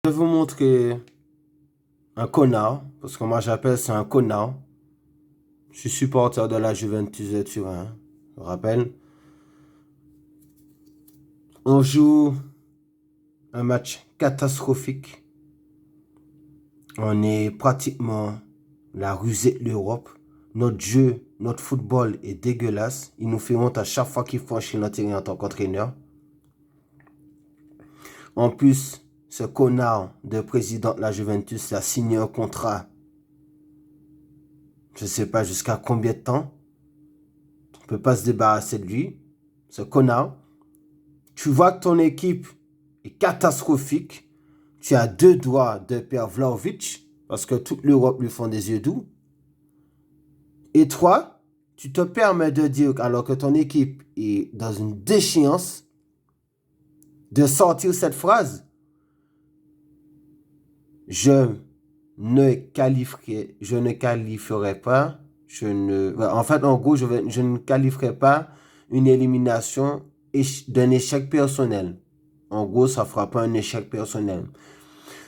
Je vais vous montrer un connard, parce que moi j'appelle ça un connard. Je suis supporter de la Juventus de Turin. Je rappelle, on joue un match catastrophique. On est pratiquement la rusée de l'Europe. Notre jeu, notre football est dégueulasse. Il nous fait honte à chaque fois qu'il franchit notre terrain en tant qu'entraîneur. En plus, ce connard de président de la Juventus a signé un contrat. Je ne sais pas jusqu'à combien de temps. On ne peut pas se débarrasser de lui. Ce connard. Tu vois que ton équipe est catastrophique. Tu as deux doigts de perdre Vlahovic parce que toute l'Europe lui font des yeux doux. Et toi, tu te permets de dire, alors que ton équipe est dans une déchéance, de sortir cette phrase. Je ne qualifierai pas, en fait, en gros, je ne qualifierai pas une élimination d'un échec personnel. En gros, ça ne fera pas un échec personnel.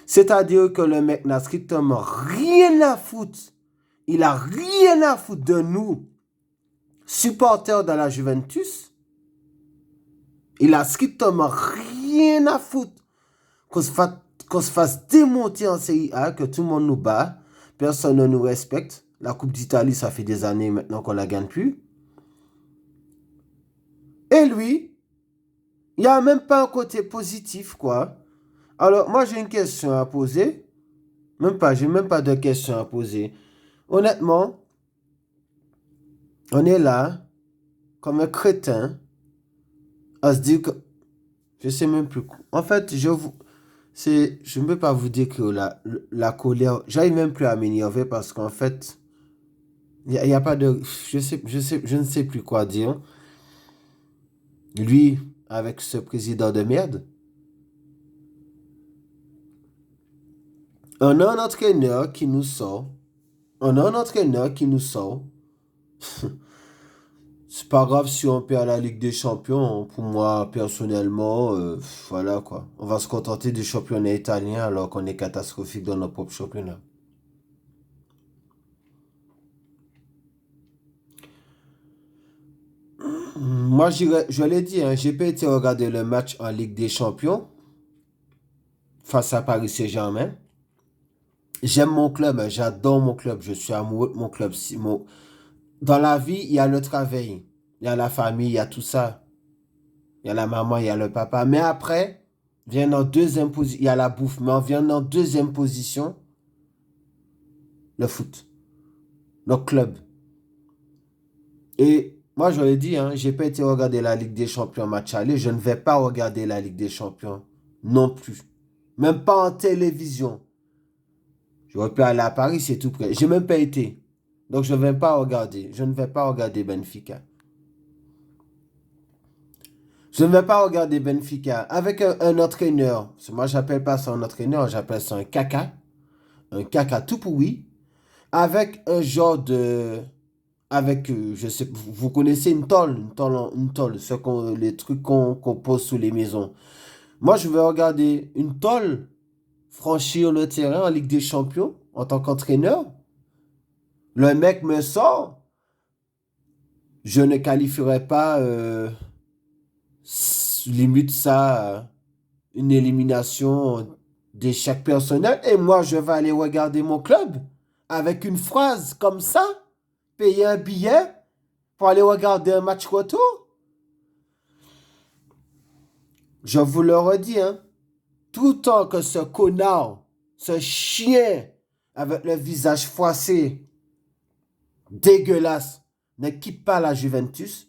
C'est-à-dire que le mec n'a strictement rien à foutre. Il a rien à foutre de nous, supporters de la Juventus. Il a strictement rien à foutre qu'on se fasse démonter en Série A, que tout le monde nous bat. Personne ne nous respecte. La Coupe d'Italie, ça fait des années maintenant qu'on la gagne plus. Et lui, il n'y a même pas un côté positif, quoi. Alors, moi, j'ai une question à poser. J'ai même pas de question à poser. Honnêtement, on est là, comme un crétin, à se dire que... Je sais même plus quoi. En fait, je ne peux pas vous dire que la colère... J'arrive même plus à m'énerver parce qu'en fait, il y a pas de... Je ne sais plus quoi dire. Lui, avec ce président de merde, on a un entraîneur qui nous sort. On a un entraîneur qui nous sort. C'est pas grave si on perd la Ligue des Champions. Pour moi, personnellement, voilà quoi. On va se contenter du championnat italien alors qu'on est catastrophique dans notre propre championnat. Moi, je l'ai dit, hein, j'ai pas été regarder le match en Ligue des Champions face à Paris Saint-Germain. J'aime mon club, hein, j'adore mon club, je suis amoureux de mon club. Dans la vie, il y a le travail, il y a la famille, il y a tout ça. Il y a la maman, il y a le papa. Mais après, vient en deuxième position, il y a la bouffe, mais on vient en deuxième position, le foot, notre club. Et moi, je l'ai dit, hein, j'ai pas été regarder la Ligue des Champions match aller, je ne vais pas regarder la Ligue des Champions non plus. Même pas en télévision. J'aurais pu aller à Paris, c'est tout près. J'ai même pas été. Donc je ne vais pas regarder. Je ne vais pas regarder Benfica. Je ne vais pas regarder Benfica avec un entraîneur. Moi, j'appelle pas ça un entraîneur, j'appelle ça un caca. Un caca tout pourri. Avec un genre de... Avec, je sais, vous connaissez une tôle, les trucs qu'on pose sous les maisons. Moi, je vais regarder une tôle franchir le terrain en Ligue des Champions en tant qu'entraîneur. Le mec me sort. Je ne qualifierais pas, limite ça, une élimination d'échec personnel. Et moi, je vais aller regarder mon club avec une phrase comme ça, payer un billet pour aller regarder un match retour. Je vous le redis, hein. Tout le temps que ce connard, ce chien avec le visage froissé, dégueulasse, ne quitte pas la Juventus,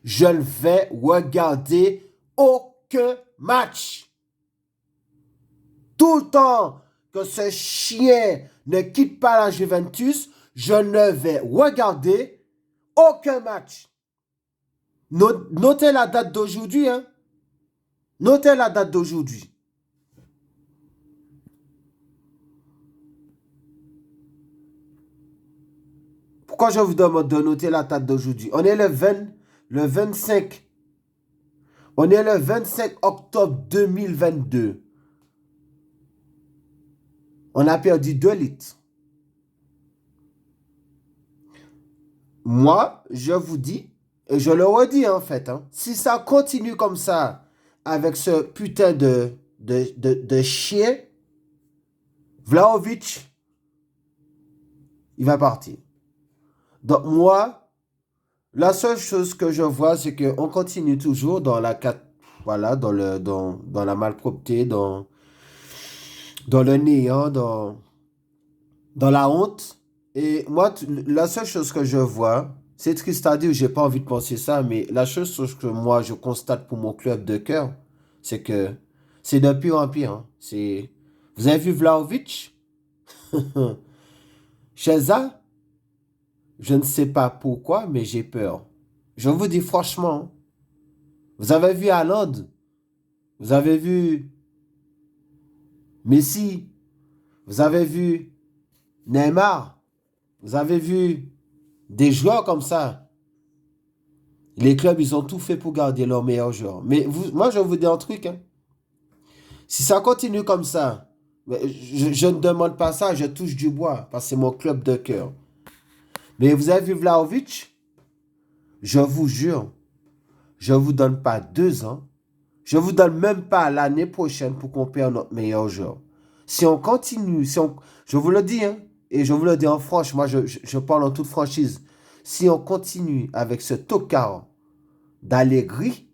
je ne vais regarder aucun match. Tout le temps que ce chien ne quitte pas la Juventus, je ne vais regarder aucun match. Notez la date d'aujourd'hui, hein. Notez la date d'aujourd'hui. Pourquoi je vous demande de noter la date d'aujourd'hui? On est le 25. On est le 25 octobre 2022. On a perdu 2 litres. Moi, je vous dis, et je le redis en fait, hein, si ça continue comme ça, avec ce putain de chien, Vlahovic, il va partir. Donc moi, la seule chose que je vois, c'est qu'on continue toujours dans la voilà, dans la malpropreté, dans le néant, dans la honte. Et moi, la seule chose que je vois, c'est triste à dire, j'ai pas envie de penser ça, mais la seule chose que moi je constate pour mon club de cœur, c'est que c'est de pire en pire, hein. Vous avez vu Vlahovic? Cheza, je ne sais pas pourquoi, mais j'ai peur. Je vous dis franchement, vous avez vu Haaland, vous avez vu Messi, vous avez vu Neymar, vous avez vu des joueurs comme ça. Les clubs, ils ont tout fait pour garder leurs meilleurs joueurs. Mais moi, je vous dis un truc, hein. Si ça continue comme ça, je ne demande pas ça, je touche du bois, parce que c'est mon club de cœur. Mais vous avez vu Vlahovic? Je vous jure, je ne vous donne pas 2 ans, je ne vous donne même pas l'année prochaine pour qu'on perde notre meilleur joueur. Si on continue, je vous le dis, hein, et je vous le dis en franche, moi je parle en toute franchise. Si on continue avec ce tocard d'Allegri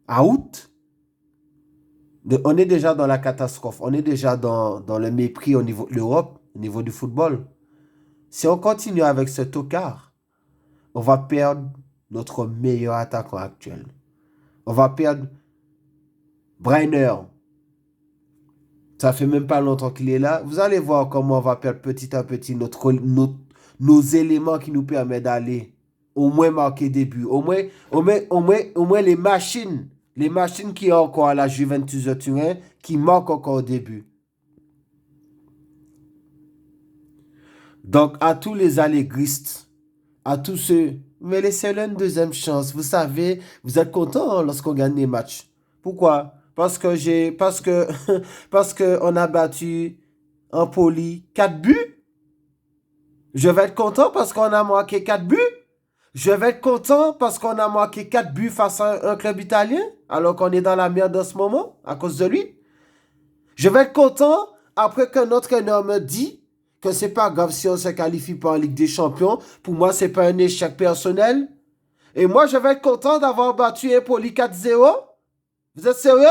à août, on est déjà dans la catastrophe. On est déjà dans le mépris au niveau de l'Europe, au niveau du football. Si on continue avec ce tocard, on va perdre notre meilleur attaquant actuel. On va perdre Breiner. Ça fait même pas longtemps qu'il est là. Vous allez voir comment on va perdre petit à petit nos éléments qui nous permettent d'aller au moins marquer des buts. Au moins les machines. Les machines qui sont encore à la Juventus de Turin, qui manquent encore au début. Donc, à tous les allégristes, à tous ceux, mais laissez-leur une deuxième chance. Vous savez, vous êtes content lorsqu'on gagne les matchs. Pourquoi? Parce que on a battu Empoli 4 buts. Je vais être content parce qu'on a marqué 4 buts. Je vais être content parce qu'on a marqué 4 buts face à un club italien, alors qu'on est dans la merde en ce moment, à cause de lui. Je vais être content après qu'un entraîneur me dit que c'est pas grave si on se qualifie pas en Ligue des Champions. Pour moi, c'est pas un échec personnel. Et moi, je vais être content d'avoir battu Empoli 4-0. Vous êtes sérieux?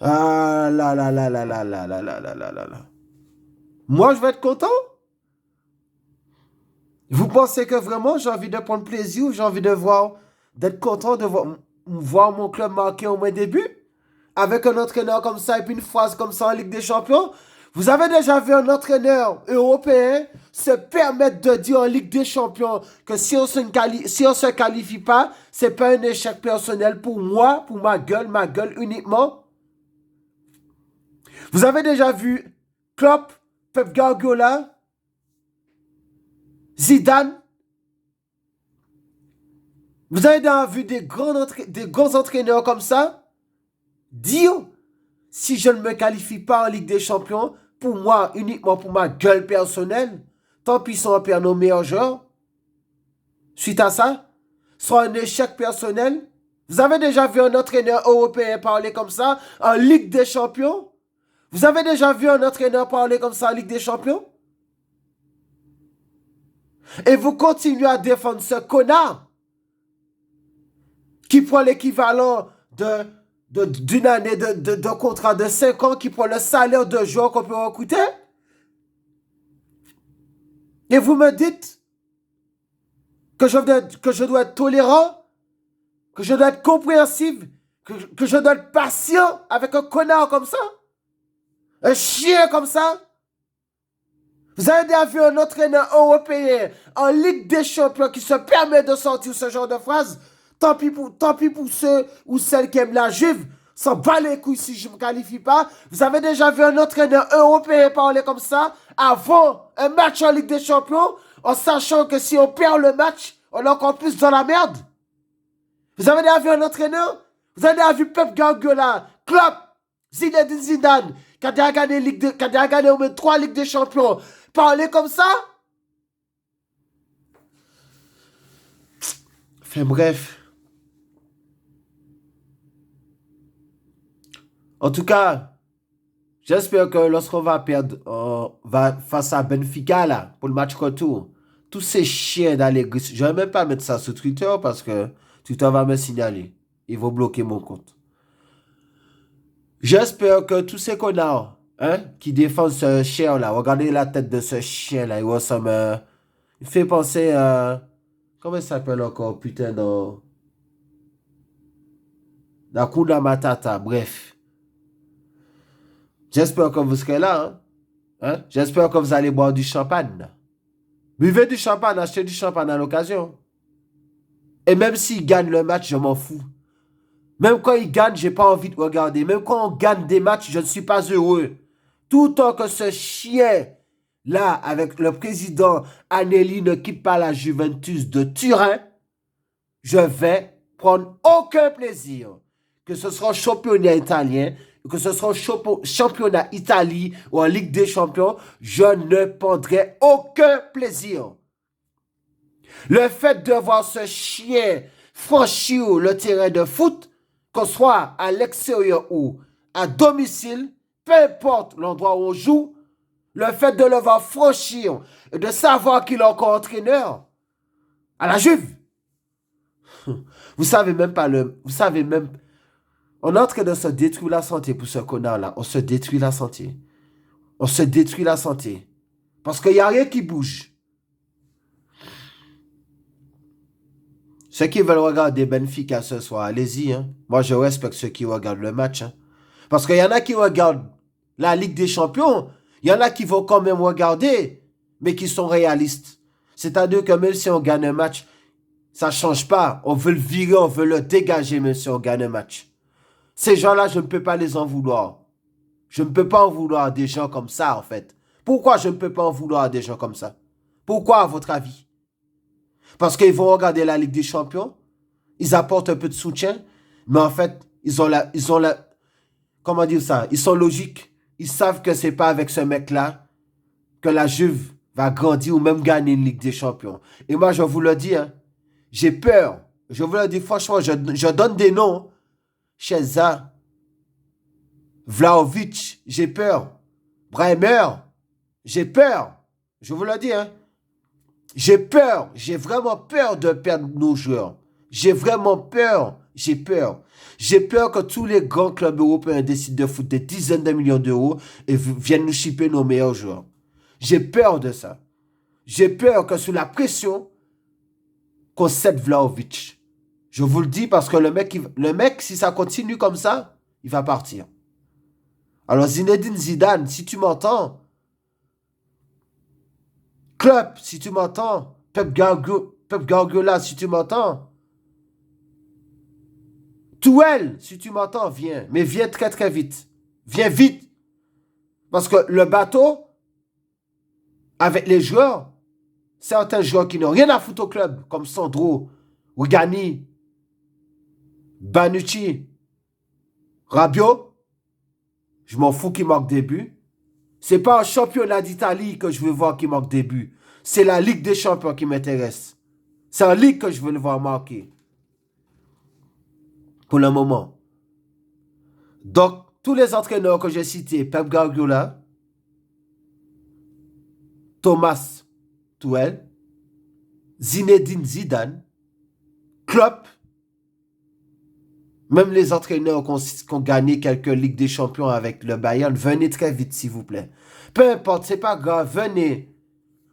Ah là là là là là là là là là là là là. Moi, je vais être content. Vous pensez que vraiment j'ai envie de prendre plaisir ou j'ai envie d'être content de voir mon club marquer au moins des buts? Avec un entraîneur comme ça et puis une phrase comme ça en Ligue des Champions? Vous avez déjà vu un entraîneur européen se permettre de dire en Ligue des Champions que si on se qualifie pas, c'est pas un échec personnel pour moi, pour ma gueule uniquement? Vous avez déjà vu Klopp, Pep Guardiola, Zidane? Vous avez déjà vu des grands entraîneurs comme ça dire, si je ne me qualifie pas en Ligue des Champions, pour moi, uniquement pour ma gueule personnelle, tant pis si on perd nos meilleurs joueurs, suite à ça, soit un échec personnel. Vous avez déjà vu un entraîneur européen parler comme ça en Ligue des Champions? Vous avez déjà vu un entraîneur parler comme ça en Ligue des Champions? Et vous continuez à défendre ce connard qui prend l'équivalent d'une année de contrat de 5 ans, qui prend le salaire de joueur qu'on peut recruter. Et vous me dites que je dois être tolérant, que je dois être compréhensif, que je dois être patient avec un connard comme ça, un chien comme ça. Vous avez déjà vu un entraîneur européen en Ligue des Champions qui se permet de sortir ce genre de phrase? Tant pis pour ceux ou celles qui aiment la Juve. S'en bat les couilles si je ne me qualifie pas. Vous avez déjà vu un entraîneur européen parler comme ça avant un match en Ligue des Champions, en sachant que si on perd le match, on est encore plus dans la merde? Vous avez déjà vu un entraîneur? Vous avez déjà vu Pep Guardiola, Klopp, Zinedine Zidane, qui a déjà gagné au moins 3 Ligues des Champions, parler comme ça? Enfin bref. En tout cas, j'espère que lorsqu'on va perdre face à Benfica là, pour le match retour, tous ces chiens d'Allegri, je ne vais même pas mettre ça sur Twitter parce que Twitter va me signaler. Ils vont bloquer mon compte. J'espère que tous ces connards qui défendent ce chien là, regardez la tête de ce chien là, il ressemble. Il fait penser à. Comment il s'appelle encore, putain, dans. Hakuna Matata, bref. J'espère que vous serez là. J'espère que vous allez boire du champagne. Buvez du champagne, achetez du champagne à l'occasion. Et même s'ils gagnent le match, je m'en fous. Même quand ils gagnent, j'ai pas envie de regarder. Même quand on gagne des matchs, je ne suis pas heureux. Tout le temps que ce chien-là, avec le président Agnelli, ne quitte pas la Juventus de Turin, je vais prendre aucun plaisir. Que ce soit championnat italien, que ce soit championnat Italie ou en Ligue des Champions, je ne prendrai aucun plaisir. Le fait de voir ce chien franchir le terrain de foot, qu'on soit à l'extérieur ou à domicile, peu importe l'endroit où on joue, le fait de le voir franchir et de savoir qu'il est encore entraîneur à la Juve. Vous savez même pas le... Vous savez même... On est en train de se détruire la santé pour ce connard-là. On se détruit la santé. On se détruit la santé. Parce qu'il n'y a rien qui bouge. Ceux qui veulent regarder Benfica ce soir, allez-y. Moi, je respecte ceux qui regardent le match. Parce qu'il y en a qui regardent la Ligue des Champions. Il y en a qui vont quand même regarder, mais qui sont réalistes. C'est-à-dire que même si on gagne un match, ça ne change pas. On veut le virer, on veut le dégager même si on gagne un match. Ces gens-là, je ne peux pas les en vouloir. Je ne peux pas en vouloir à des gens comme ça, en fait. Pourquoi je ne peux pas en vouloir à des gens comme ça? Pourquoi, à votre avis? Parce qu'ils vont regarder la Ligue des Champions, ils apportent un peu de soutien, mais en fait, comment dire ça? Ils sont logiques. Ils savent que c'est pas avec ce mec-là que la Juve va grandir ou même gagner une Ligue des Champions. Et moi, je vous le dis, j'ai peur. Je vous le dis franchement, je donne des noms. Chiesa, Vlahovic, j'ai peur. Bremer, j'ai peur. Je vous le dis, j'ai peur. J'ai vraiment peur de perdre nos joueurs. J'ai vraiment peur. J'ai peur. J'ai peur que tous les grands clubs européens décident de foutre des dizaines de millions d'euros et viennent nous chipper nos meilleurs joueurs. J'ai peur de ça. J'ai peur que sous la pression, qu'on cède Vlahovic. Je vous le dis parce que le mec, si ça continue comme ça, il va partir. Alors Zinedine Zidane, si tu m'entends, Klopp, si tu m'entends, Pep Guardiola, si tu m'entends, Tuchel, si tu m'entends, viens. Mais viens très très vite. Viens vite. Parce que le bateau, avec les joueurs, certains joueurs qui n'ont rien à foutre au club, comme Sandro, Rugani, Banucci, Rabiot, je m'en fous qui marque des buts. C'est pas un championnat d'Italie que je veux voir qui marque des buts. C'est la Ligue des Champions qui m'intéresse. C'est en Ligue que je veux le voir marquer. Pour le moment. Donc, tous les entraîneurs que j'ai cités, Pep Guardiola, Thomas Tuchel, Zinedine Zidane, Klopp, même les entraîneurs qui ont gagné quelques Ligues des Champions avec le Bayern, venez très vite, s'il vous plaît. Peu importe, c'est pas grave, venez.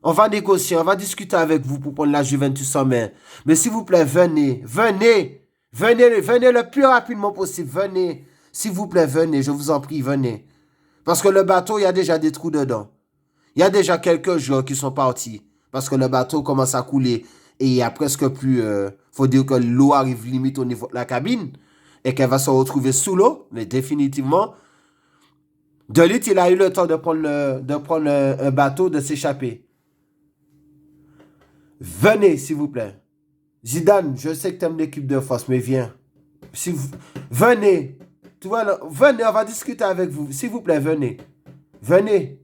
On va négocier, on va discuter avec vous pour prendre la Juventus en main. Mais s'il vous plaît, venez, venez. Venez, venez le plus rapidement possible, venez. S'il vous plaît, venez, je vous en prie, venez. Parce que le bateau, il y a déjà des trous dedans. Il y a déjà quelques joueurs qui sont partis. Parce que le bateau commence à couler. Et il y a presque plus... faut dire que l'eau arrive limite au niveau de la cabine. Et qu'elle va se retrouver sous l'eau. Mais définitivement, De Ligt, il a eu le temps de prendre un bateau, de s'échapper. Venez, s'il vous plaît. Zidane, je sais que tu aimes l'équipe de France, mais viens. Venez. Tu vois, là, venez, on va discuter avec vous. S'il vous plaît, venez. Venez.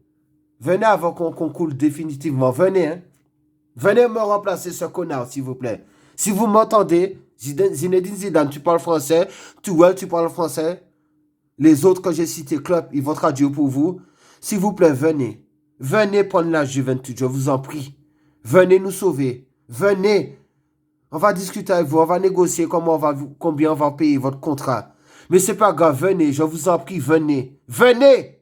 Venez avant qu'on coule définitivement. Venez, hein. Venez me remplacer ce connard, s'il vous plaît. Si vous m'entendez, Zinedine Zidane, tu parles français. Tuchel, tu parles français. Les autres que j'ai cités, Klopp, ils vont traduire pour vous. S'il vous plaît, venez. Venez prendre la Juventus, je vous en prie. Venez nous sauver. Venez. On va discuter avec vous, on va négocier combien on va payer votre contrat. Mais c'est pas grave, venez, je vous en prie, venez. Venez.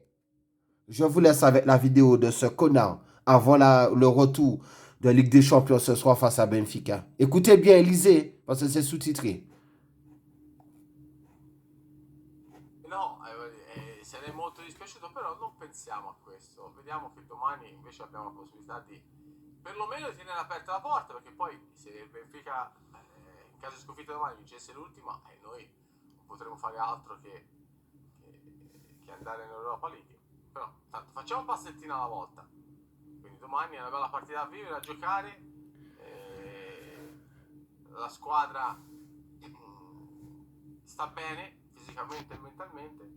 Je vous laisse avec la vidéo de ce connard avant le retour de Ligue des Champions ce soir face à Benfica. Écoutez bien, lisez, parce que c'est sous-titré. No, se ne è molto dispiaciuto, però non pensiamo a questo. Vediamo che domani invece abbiamo la possibilità di perlomeno di tenere aperta la porta, perché poi se il Benfica in caso di sconfitta domani vincesse l'ultima, noi non potremo fare altro che andare in Europa League. Però tanto facciamo un passettino alla volta. Quindi domani è una bella partita da vivere, da giocare. La squadra sta bene fisicamente e mentalmente.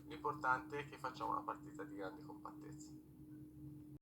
L'importante è che facciamo una partita di grande compattezza.